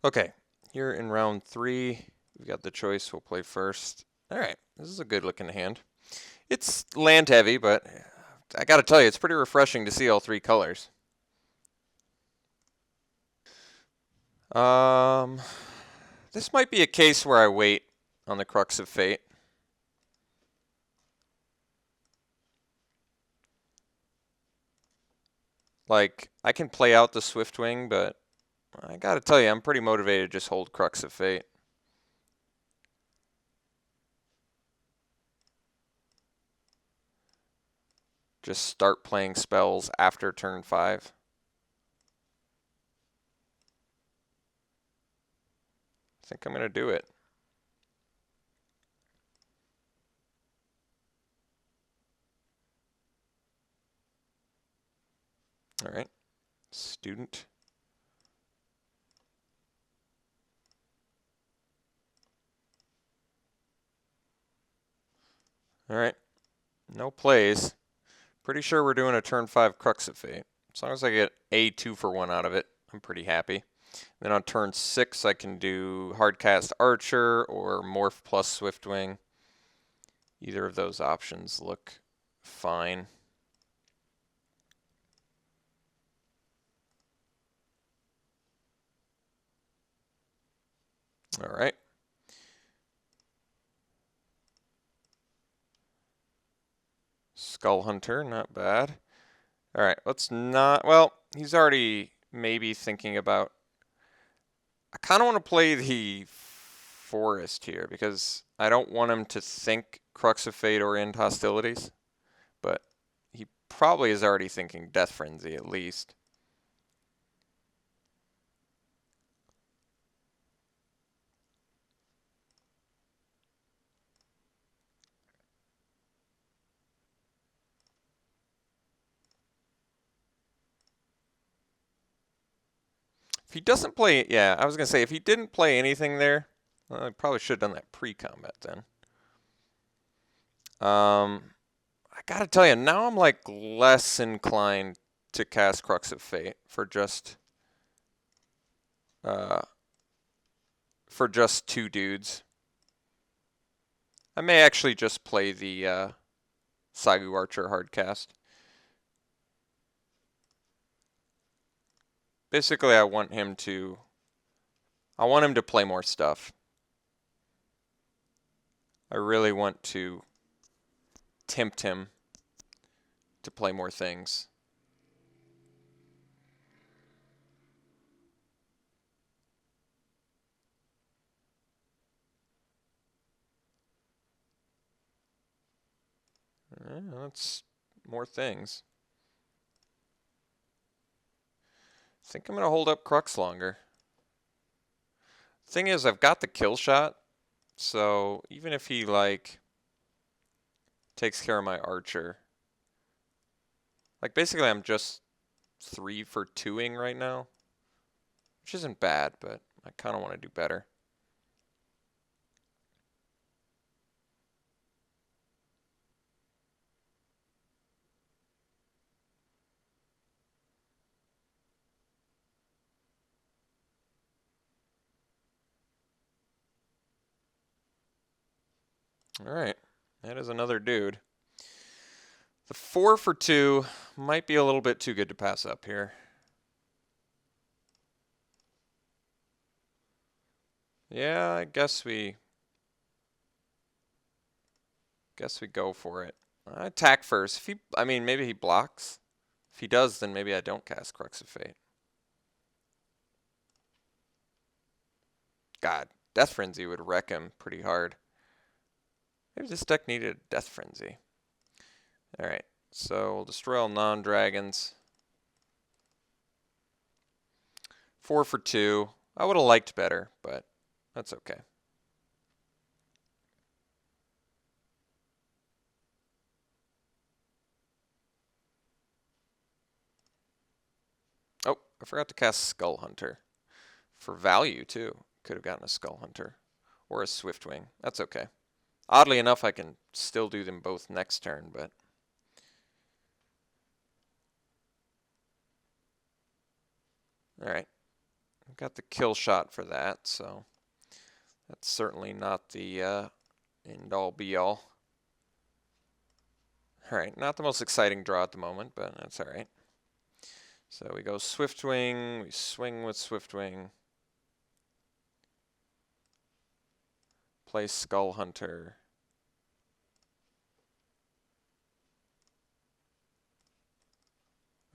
Okay, here in round 3, we've got the choice. We'll play first. All right, this is a good looking hand. It's land heavy, but I gotta tell you, it's pretty refreshing to see all 3 colors. Um, this might be a case where I wait on the Crux of Fate. Like, I can play out the Swiftwing, but I gotta tell you, I'm pretty motivated to just hold Crux of Fate. Just start playing spells after turn 5. I think I'm gonna do it. All right, student. All right, no plays. Pretty sure we're doing a turn 5 Crux of Fate. As long as I get a 2-for-1 out of it, I'm pretty happy. Then on turn 6, I can do Hardcast Archer or Morph plus Swiftwing. Either of those options look fine. All right. Skull Hunter, not bad. All right, let's not, well, he's already maybe thinking about, I kind of want to play the Forest here because I don't want him to think Crux of Fate or End Hostilities, but he probably is already thinking Death Frenzy at least. If he doesn't play, yeah, I was going to say, if he didn't play anything there, well, I probably should have done that pre-combat then. I gotta tell you, now I'm like less inclined to cast Crux of Fate uh, for just 2 dudes. I may actually just play the Sagu Archer hardcast. Basically, I want him to play more stuff. I really want to tempt him to play more things. That's more things. I think I'm going to hold up Crux longer. Thing is, I've got the kill shot, so even if he, like, takes care of my archer, like, basically I'm just 3 for 2ing right now, which isn't bad, but I kind of want to do better. All right, that is another dude. The 4 for 2 might be a little bit too good to pass up here. Yeah, I guess we go for it. I attack first. If he, I mean, maybe he blocks. If he does, then maybe I don't cast Crux of Fate. God, Death Frenzy would wreck him pretty hard. Maybe this deck needed Death Frenzy. All right, so we'll destroy all non-dragons. 4 for 2. I would have liked better, but that's okay. Oh, I forgot to cast Skull Hunter. For value, too. Could have gotten a Skull Hunter. Or a Swiftwing. That's okay. Oddly enough, I can still do them both next turn, but... Alright. got the kill shot for that, so that's certainly not the end-all be-all. Alright, not the most exciting draw at the moment, but that's alright. So we go Swiftwing, we swing with Swiftwing. Play Skull Hunter.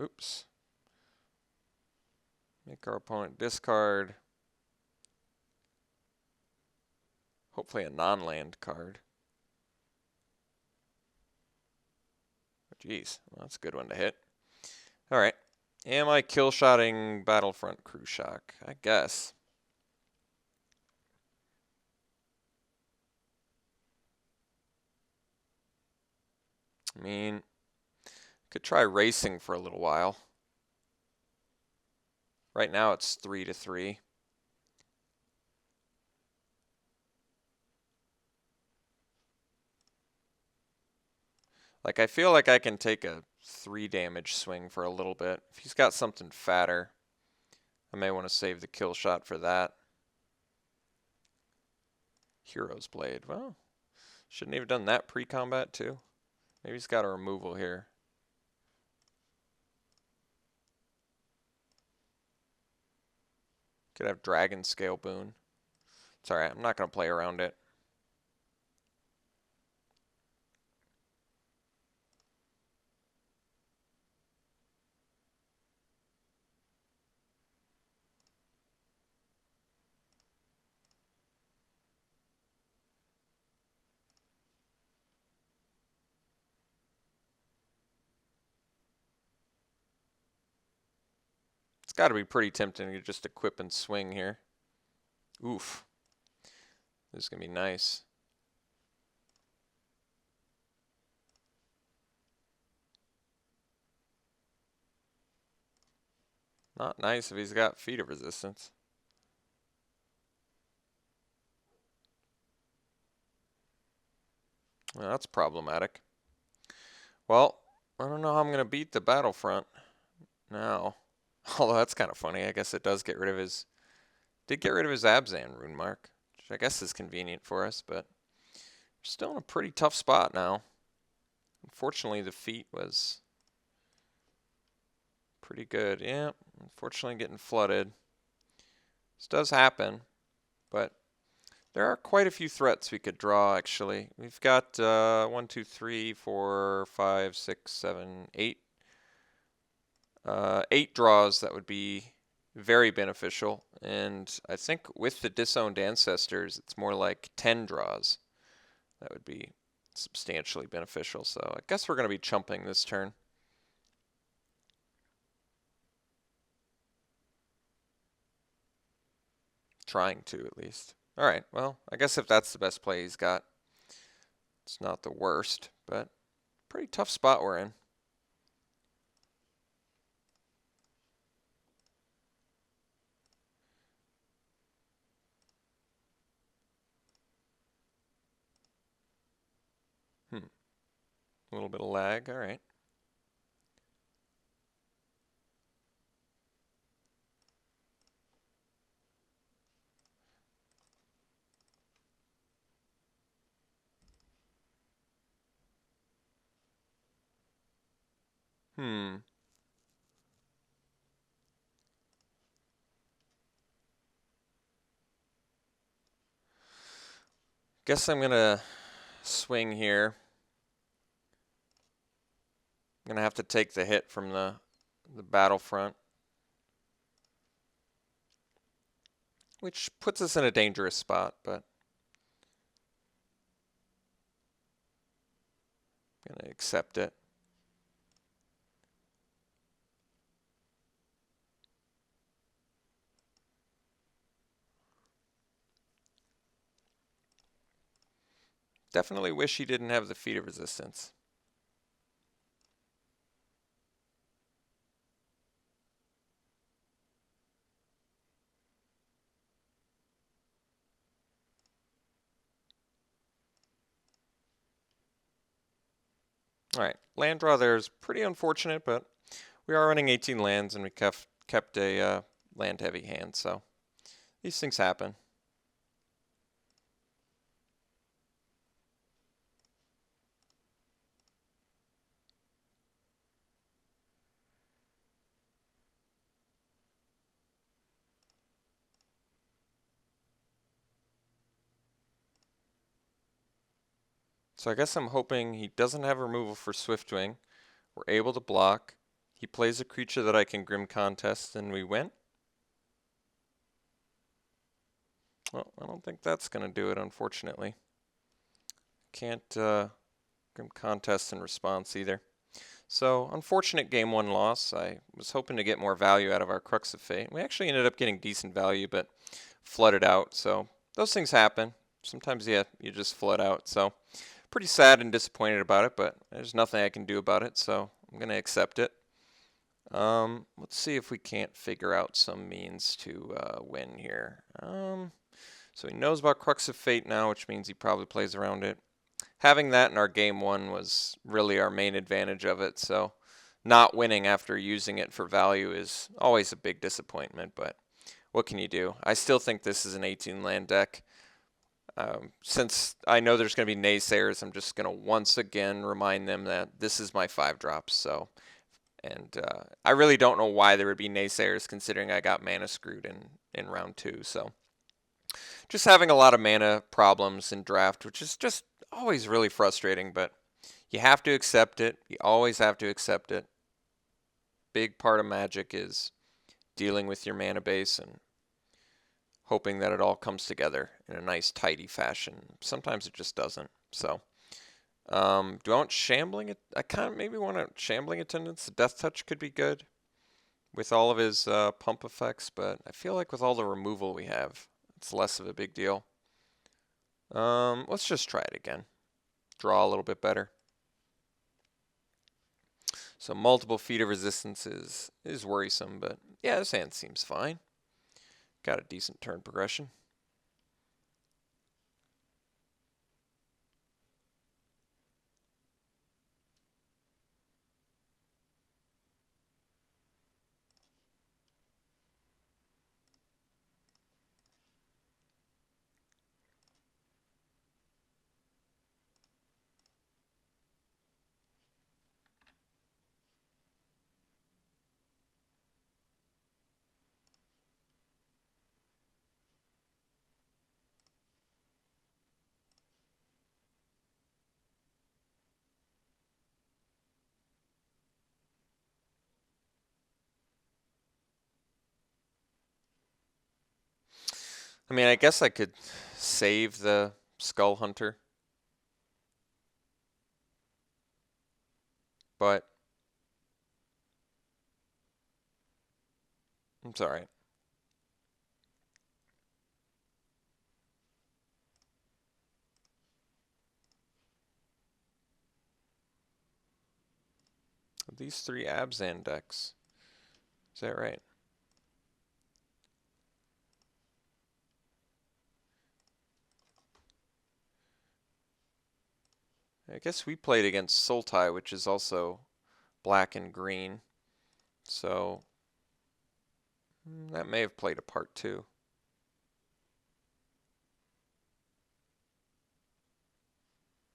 Oops. Make our opponent discard. Hopefully a non-land card. Jeez, well, that's a good one to hit. Alright. Am I kill-shotting Battlefront Crew Shock? I guess. I mean, could try racing for a little while. Right now it's 3-3. Like, I feel like I can take a 3 damage swing for a little bit. If he's got something fatter, I may want to save the kill shot for that. Hero's Blade. Well, shouldn't he have done that pre-combat too? Maybe he's got a removal here. Could have Dragon Scale Boon. It's alright, I'm not going to play around it. It's got to be pretty tempting to just equip and swing here. Oof. This is going to be nice. Not nice if he's got Feet of Resistance. Well, that's problematic. Well, I don't know how I'm going to beat the Battlefront now. Although that's kind of funny. I guess it does get rid of his... Did get rid of his Abzan rune mark, which I guess is convenient for us, but we're still in a pretty tough spot now. Unfortunately, the feat was pretty good. Yeah, unfortunately getting flooded. This does happen, but there are quite a few threats we could draw, actually. We've got 1, 2, 3, 4, 5, 6, 7, 8. 8 draws that would be very beneficial, and I think with the Disowned Ancestors, it's more like 10 draws that would be substantially beneficial. So I guess we're going to be chumping this turn. Trying to, at least. Alright, well, I guess if that's the best play he's got, it's not the worst, but pretty tough spot we're in. A little bit of lag, alright. Guess I'm gonna swing here. I'm gonna have to take the hit from the Battlefront, which puts us in a dangerous spot, but I'm gonna accept it. Definitely wish he didn't have the Feet of Resistance. Alright, land draw there is pretty unfortunate, but we are running 18 lands and we kept a land-heavy hand, so These things happen. So I guess I'm hoping he doesn't have removal for Swiftwing. We're able to block. He plays a creature that I can Grim Contest and we win. Well, I don't think that's going to do it, unfortunately. Can't Grim Contest in response either. So, unfortunate game 1 loss. I was hoping to get more value out of our Crux of Fate. We actually ended up getting decent value, but flooded out. So, those things happen. Sometimes, yeah, you just flood out. So, pretty sad and disappointed about it, but there's nothing I can do about it. So, I'm going to accept it. Let's see if we can't figure out some means to win here. So he knows about Crux of Fate now, which means he probably plays around it. Having that in our game 1 was really our main advantage of it, so not winning after using it for value is always a big disappointment, but what can you do? I still think this is an 18 land deck. Since I know there's going to be naysayers, I'm just going to once again remind them that this is my 5 drops, so... And I really don't know why there would be naysayers considering I got mana screwed in round 2, so... Just having a lot of mana problems in draft, which is just always really frustrating, but you have to accept it. You always have to accept it. Big part of Magic is dealing with your mana base and hoping that it all comes together in a nice, tidy fashion. Sometimes it just doesn't. So, do I want Shambling? I kind of maybe want a Shambling Attendance. The Death Touch could be good with all of his pump effects, but I feel like with all the removal we have, it's less of a big deal. Let's just try it again. Draw a little bit better. So multiple feet of resistance is worrisome, but yeah, this hand seems fine. Got a decent turn progression. I mean, I guess I could save the Skull Hunter, but I'm sorry. These 3 Abzan decks. Is that right? I guess we played against Sultai, which is also black and green. So that may have played a part too.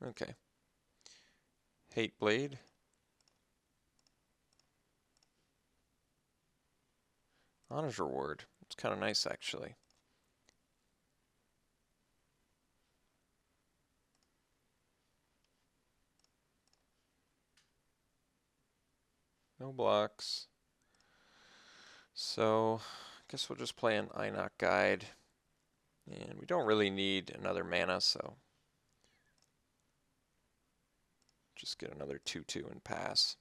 Okay. Hate Blade. Honor's Reward. It's kind of nice actually. No blocks. So, I guess we'll just play an Inoc Guide. And we don't really need another mana, so just get another 2/2 and pass.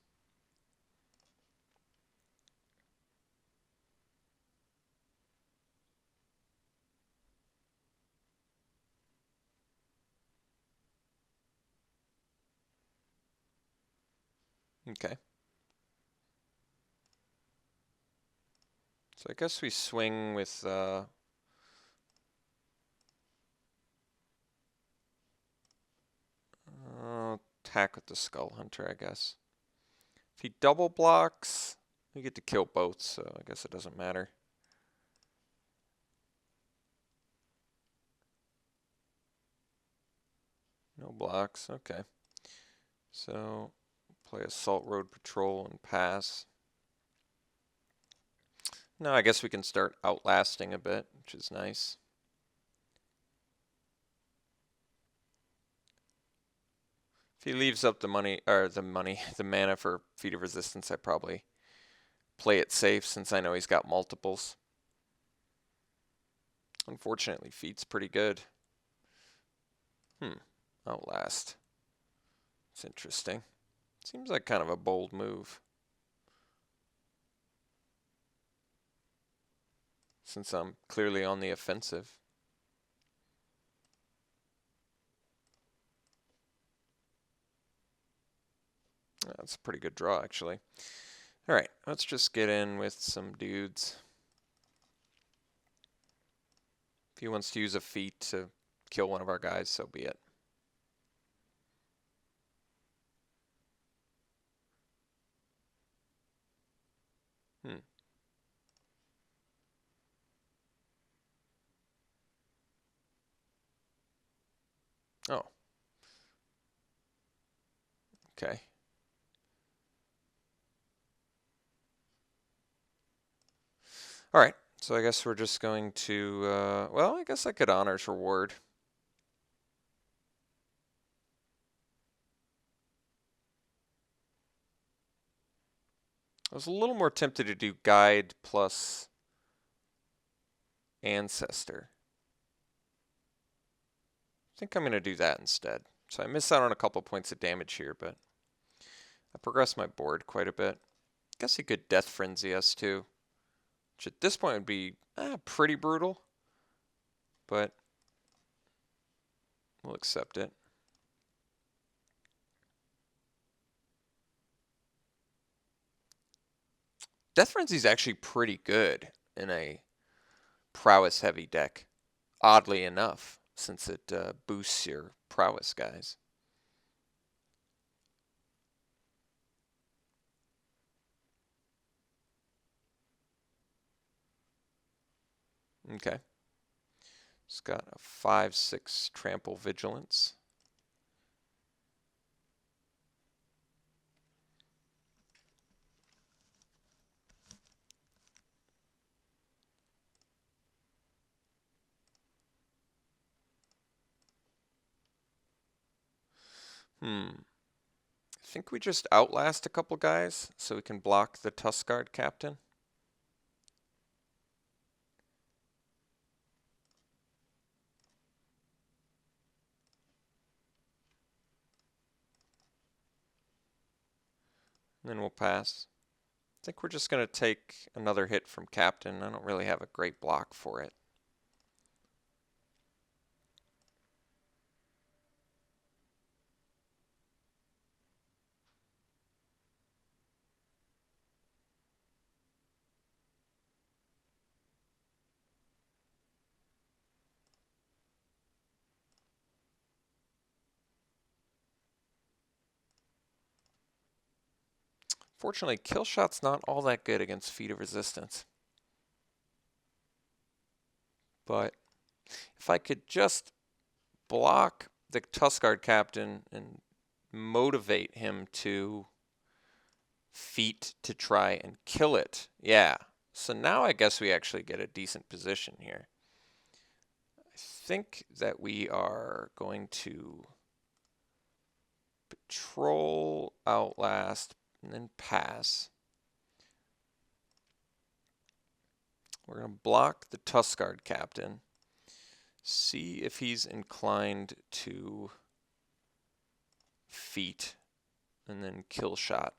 Okay. So I guess we swing with attack with the Skull Hunter, I guess. If he double blocks, we get to kill both, so I guess it doesn't matter. No blocks, okay. So, play Assault Road Patrol and pass. Now I guess we can start outlasting a bit, which is nice. If he leaves up the money, or the mana for Feat of Resistance, I probably play it safe since I know he's got multiples. Unfortunately, Feat's pretty good. Outlast. It's interesting. Seems like kind of a bold move. Since I'm clearly on the offensive. That's a pretty good draw, actually. Alright, let's just get in with some dudes. If he wants to use a feat to kill one of our guys, so be it. Oh. Okay. Alright, so I guess we're just going to, well, I guess I could Honors Reward. I was a little more tempted to do Guide plus Ancestor. I think I'm going to do that instead. So I miss out on a couple points of damage here, but I progressed my board quite a bit. I guess he could Death Frenzy us too, which at this point would be pretty brutal, but we'll accept it. Death Frenzy is actually pretty good in a prowess-heavy deck, oddly enough, since it boosts your prowess guys. Okay. It's got a 5/6 Trample Vigilance. I think we just outlast a couple guys so we can block the Tuskguard Captain. And then we'll pass. I think we're just going to take another hit from Captain. I don't really have a great block for it. Fortunately, Killshot's not all that good against Feat of Resistance. But if I could just block the Tuskguard Captain and motivate him to feat to try and kill it. Yeah. So now I guess we actually get a decent position here. I think that we are going to patrol, outlast, and then pass. We're going to block the Tuskguard Captain. See if he's inclined to feat and then kill shot.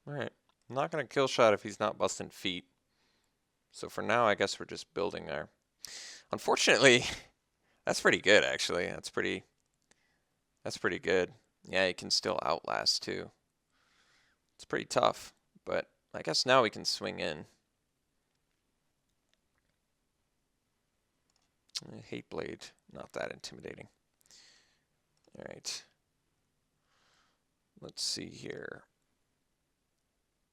Alright. I'm not going to kill shot if he's not busting feet. So for now, I guess we're just building our... Unfortunately, that's pretty good, actually. That's pretty good. Yeah, he can still outlast, too. It's pretty tough, but I guess now we can swing in. Hate Blade, not that intimidating. Alright. Let's see here.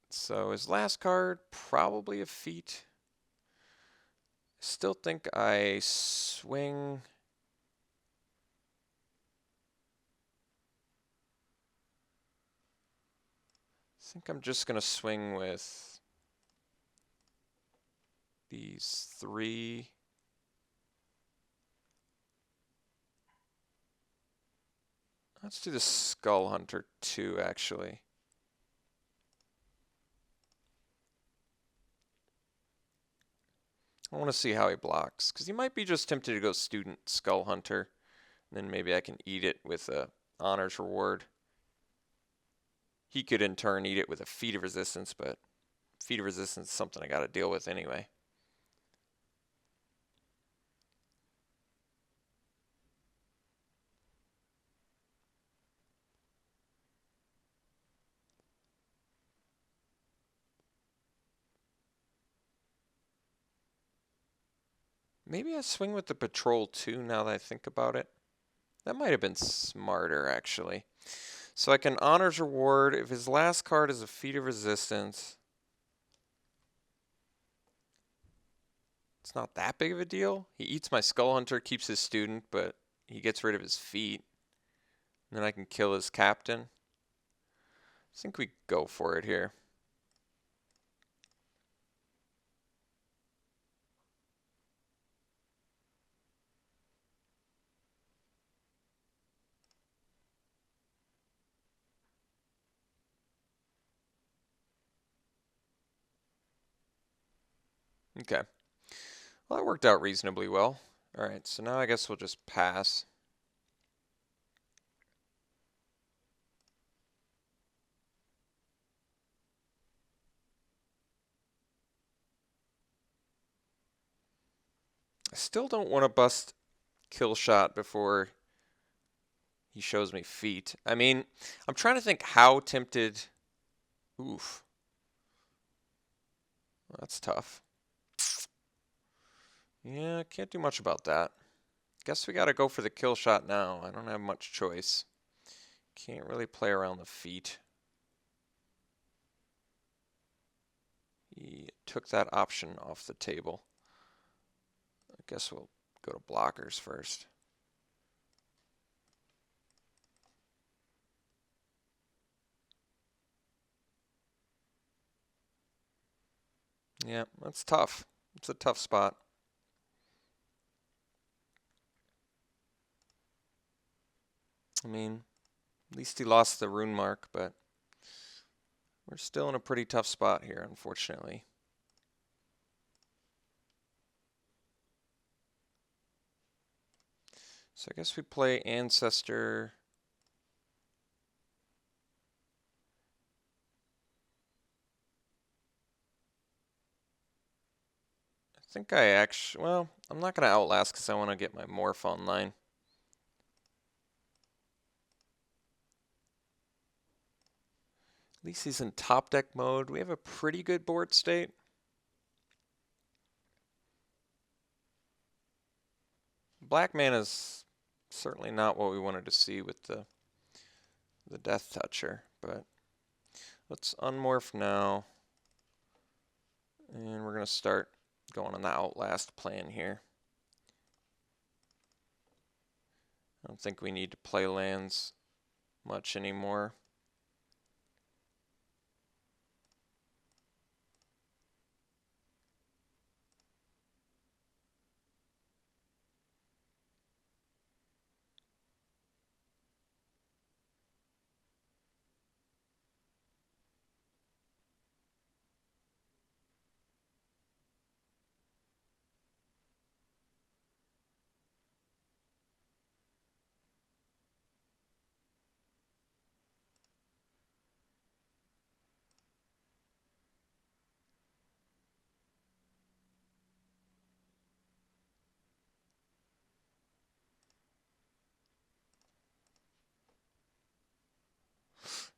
So his last card, probably a feat. Still think I swing... I think I'm just going to swing with these 3. Let's do the Skull Hunter 2, actually. I want to see how he blocks, because he might be just tempted to go Student Skull Hunter, and then maybe I can eat it with a Honors Reward. He could in turn eat it with a Feat of Resistance, but Feat of Resistance is something I got to deal with anyway. Maybe I swing with the Patrol 2 now that I think about it. That might have been smarter, actually. So I can Honors Reward. If his last card is a Feat of Resistance, it's not that big of a deal. He eats my Skull Hunter, keeps his student, but he gets rid of his feet. And then I can kill his captain. I think we go for it here. Okay. Well, that worked out reasonably well. Alright, so now I guess we'll just pass. I still don't want to bust kill shot before he shows me feet. I mean, I'm trying to think how tempted... Oof. Well, that's tough. Yeah, can't do much about that. Guess we gotta go for the kill shot now. I don't have much choice. Can't really play around the feet. He took that option off the table. I guess we'll go to blockers first. Yeah, that's tough. It's a tough spot. I mean, at least he lost the rune mark, but we're still in a pretty tough spot here, unfortunately. So I guess we play Ancestor. I think I actually, well, I'm not going to Outlast because I want to get my Morph online. At least he's in top deck mode. We have a pretty good board state. Black mana is certainly not what we wanted to see with the Death Toucher, but let's unmorph now. And we're going to start going on the Outlast plan here. I don't think we need to play lands much anymore.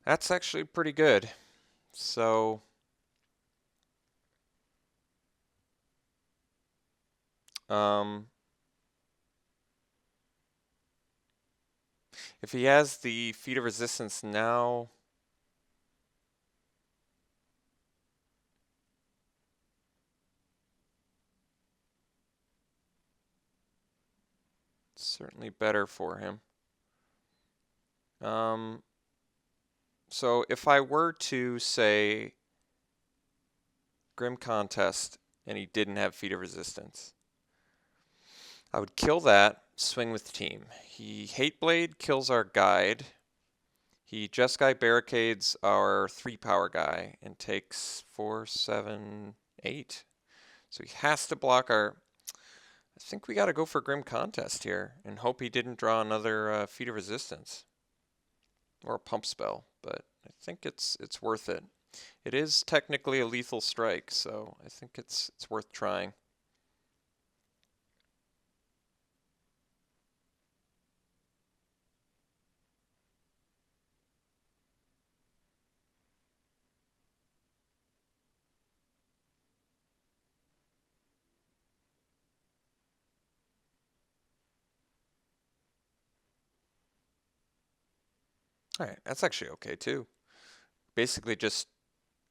That's actually pretty good. So, if he has the feat of resistance now, it's certainly better for him. So if I were to say Grim Contest and he didn't have feat of resistance, I would kill that, swing with team. He Hateblade kills our guide. He Jeskai barricades our 3-power guy and takes 4, 7, 8. So he has to block our... I think we got to go for Grim Contest here and hope he didn't draw another feat of resistance or a pump spell, but I think it's worth it. It is technically a lethal strike, so I think it's worth trying. All right, that's actually okay too. Basically just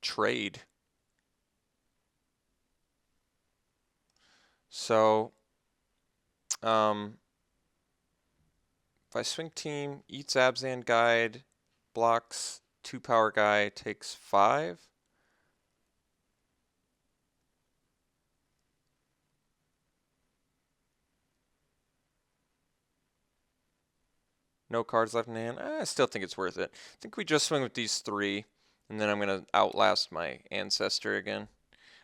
trade. So, if I swing team, eats Abzan guide, blocks 2-power guy, takes 5. No cards left in hand. I still think it's worth it. I think we just swing with these 3, and then I'm going to outlast my ancestor again.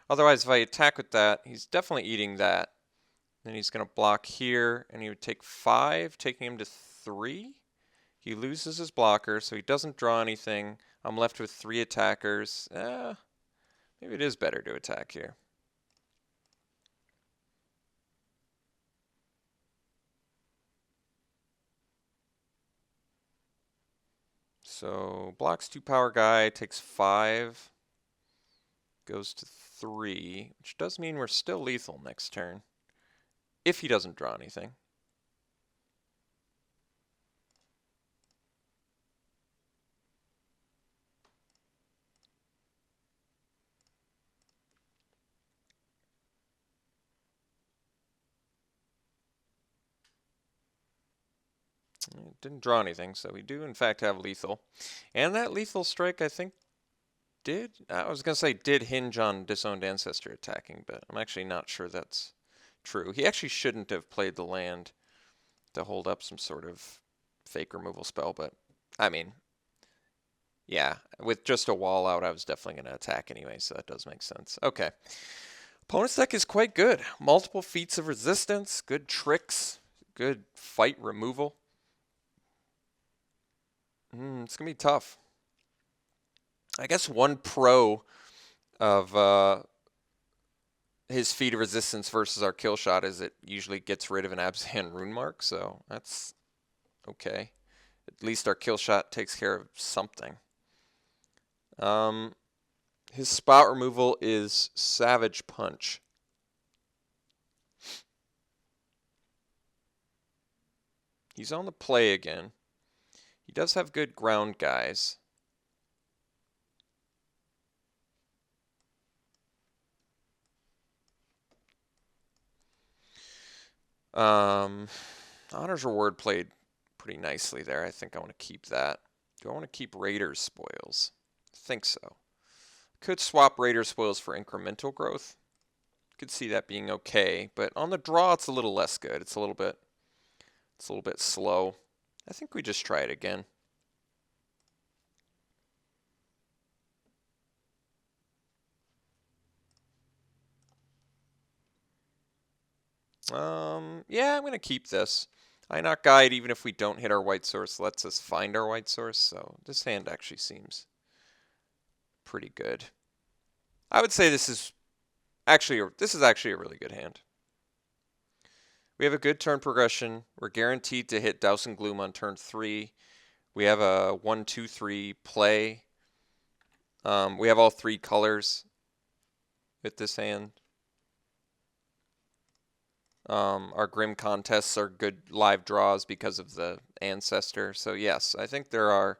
Otherwise, if I attack with that, he's definitely eating that. Then he's going to block here, and he would take 5, taking him to 3. He loses his blocker, so he doesn't draw anything. I'm left with 3 attackers. Maybe it is better to attack here. So blocks 2-power guy, takes 5, goes to 3, which does mean we're still lethal next turn, if he doesn't draw anything. Didn't draw anything, so we do in fact have lethal. And that lethal strike, I think, I was going to say did hinge on Disowned Ancestor attacking, but I'm actually not sure that's true. He actually shouldn't have played the land to hold up some sort of fake removal spell, but I mean, yeah, with just a wall out, I was definitely going to attack anyway, so that does make sense. Okay. Opponent's deck is quite good. Multiple feats of resistance, good tricks, good fight removal. It's going to be tough. I guess one pro of his feat of resistance versus our kill shot is it usually gets rid of an Abzan rune mark, so that's okay. At least our kill shot takes care of something. His spot removal is Savage Punch. He's on the play again. He does have good ground guys. Honor's Reward played pretty nicely there. I think I want to keep that. Do I want to keep Raider's Spoils? I think so. Could swap Raider's Spoils for incremental growth. Could see that being okay, but on the draw it's a little less good. It's a little bit slow. I think we just try it again. Yeah, I'm going to keep this. Inoc Guide, even if we don't hit our white source, lets us find our white source, so this hand actually seems pretty good. I would say this is actually a really good hand. We have a good turn progression. We're guaranteed to hit Douse and Gloom on turn 3. We have a 1, 2, 3 play. We have all 3 colors with this hand. Our Grim contests are good live draws because of the Ancestor. So yes, I think there are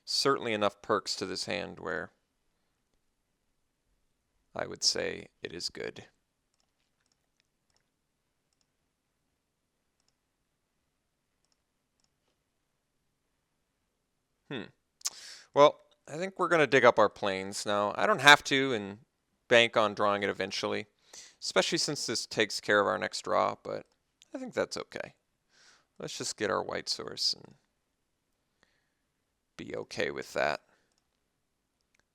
certainly enough perks to this hand where I would say it is good. Well, I think we're going to dig up our plains now. I don't have to and bank on drawing it eventually, especially since this takes care of our next draw, but I think that's okay. Let's just get our white source and be okay with that.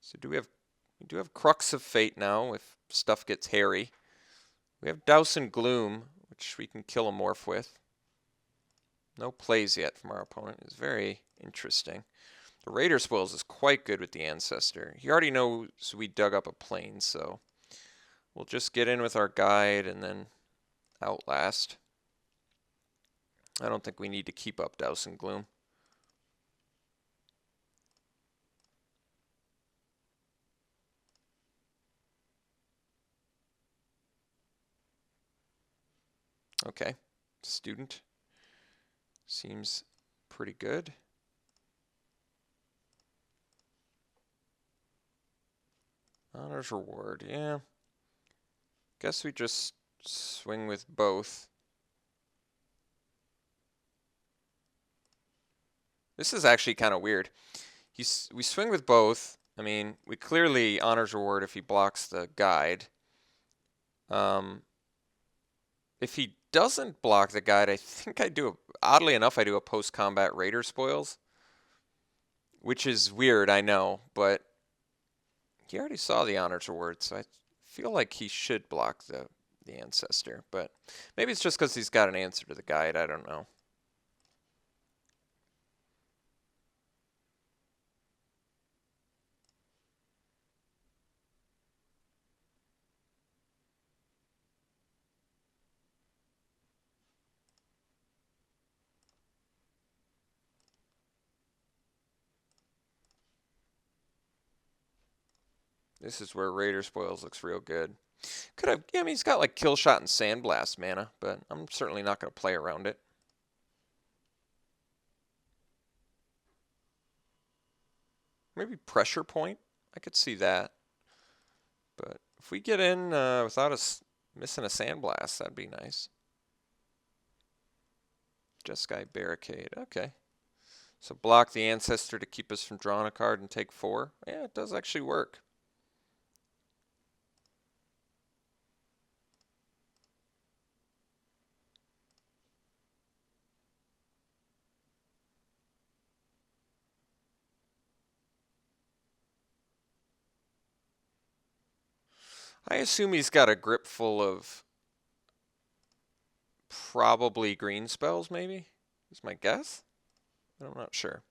So we do have Crux of Fate now if stuff gets hairy. We have Douse and Gloom, which we can kill a morph with. No plays yet from our opponent. It's very interesting. The Raider Spoils is quite good with the Ancestor. He already knows we dug up a plane, so we'll just get in with our guide and then outlast. I don't think we need to keep up Douse and Gloom. Okay, Student seems pretty good. Honors Reward, yeah. Guess we just swing with both. This is actually kind of weird. We swing with both. I mean, we clearly Honors Reward if he blocks the guide. If he doesn't block the guide, I think I do, oddly enough, I do a post-combat Raider Spoils. Which is weird, I know, but he already saw the Honors Reward, so I feel like he should block the Ancestor. But maybe it's just because he's got an answer to the guide, I don't know. This is where Raider Spoils looks real good. Could have, yeah, I mean, he's got like Kill Shot and Sandblast mana, but I'm certainly not going to play around it. Maybe Pressure Point. I could see that. But if we get in without us missing a Sandblast, that'd be nice. Jeskai Barricade. Okay. So block the Ancestor to keep us from drawing a card and take 4. Yeah, it does actually work. I assume he's got a grip full of probably green spells, maybe? Is my guess? But I'm not sure.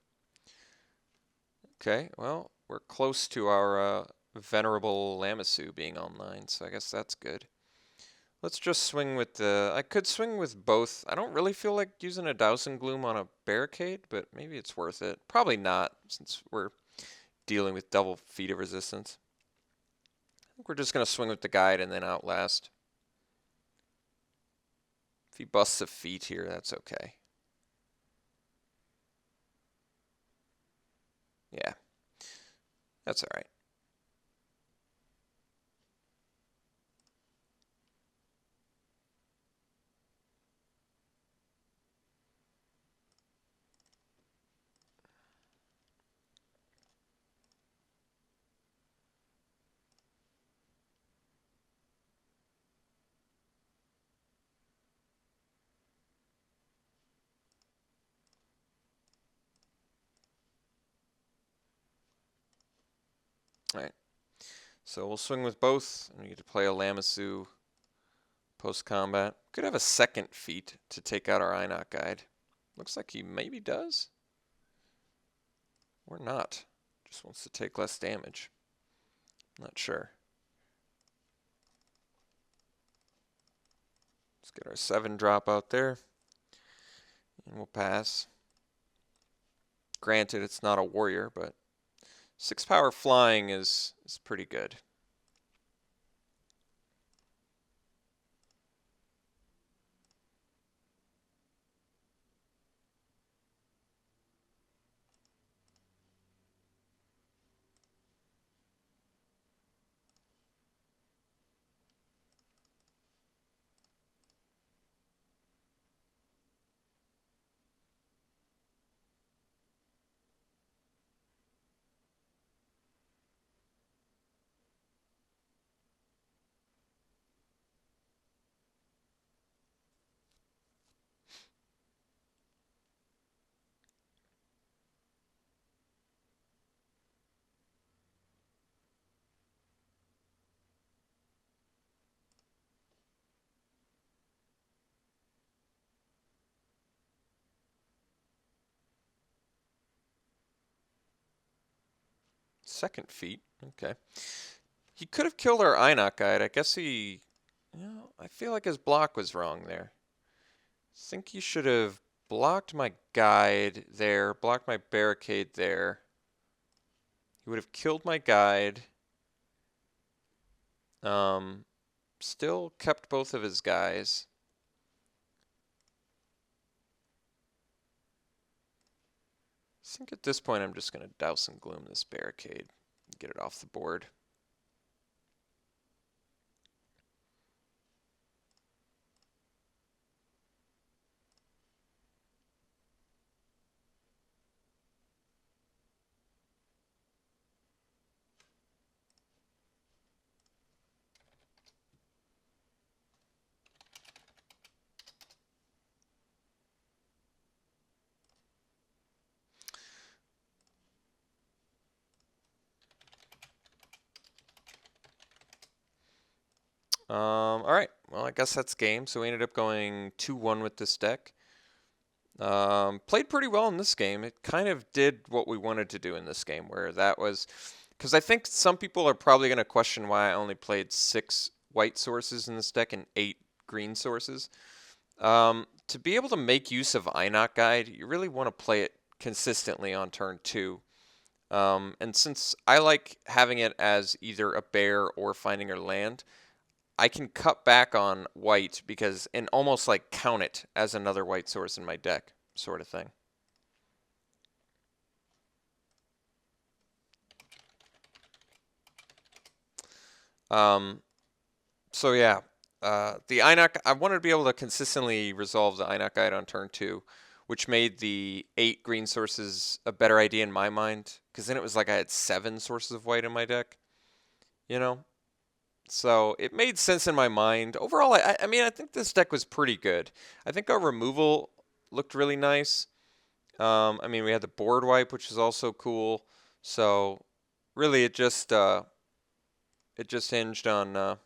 Okay, well, we're close to our Venerable Lamassu being online, so I guess that's good. Let's just swing with the... I could swing with both. I don't really feel like using a Douse and Gloom on a Barricade, but maybe it's worth it. Probably not, since we're dealing with double Feet of Resistance. I think we're just going to swing with the guide and then outlast. If he busts a feat here, that's okay. Yeah, that's all right. All right. So we'll swing with both, and we get to play a Lamassu post-combat. Could have a second feat to take out our Einok guide. Looks like he maybe does. Or not. Just wants to take less damage. Not sure. Let's get our 7 drop out there. And we'll pass. Granted, it's not a warrior, but 6 power flying is pretty good. Second feat, okay. He could have killed our Einok guide. I guess he, I feel like his block was wrong there. I think he should have blocked my guide there, blocked my barricade there. He would have killed my guide. Still kept both of his guys. I think at this point I'm just going to douse and gloom this barricade, get it off the board. All right, well, I guess that's game. So we ended up going 2-1 with this deck. Played pretty well in this game. It kind of did what we wanted to do in this game, where that was, because I think some people are probably going to question why I only played 6 white sources in this deck and 8 green sources. To be able to make use of Einok Guide, you really want to play it consistently on turn 2. And since I like having it as either a bear or finding a land, I can cut back on white and almost like count it as another white source in my deck, sort of thing. So yeah, the Einok, I wanted to be able to consistently resolve the Einok guide on turn 2, which made the 8 green sources a better idea in my mind, because then it was like I had 7 sources of white in my deck, you know? So it made sense in my mind. Overall, I mean, I think this deck was pretty good. I think our removal looked really nice. I mean, we had the board wipe, which is also cool. So really, it just hinged on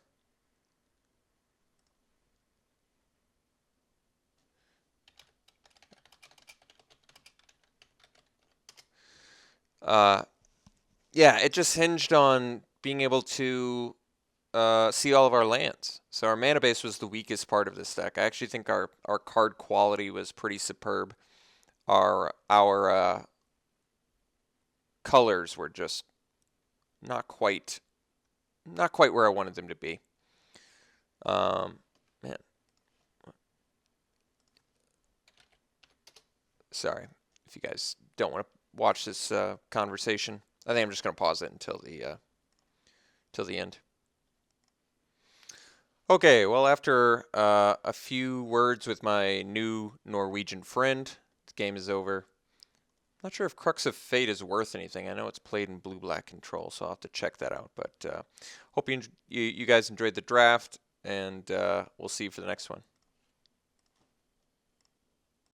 yeah, it just hinged on being able to see all of our lands. So our mana base was the weakest part of this deck. I actually think our card quality was pretty superb. Our colors were just not quite where I wanted them to be. Man, sorry if you guys don't want to watch this conversation. I think I'm just going to pause it until the end. Okay, well, after a few words with my new Norwegian friend, the game is over. Not sure if Crux of Fate is worth anything. I know it's played in blue-black control, so I'll have to check that out. But hope you guys enjoyed the draft, and we'll see you for the next one.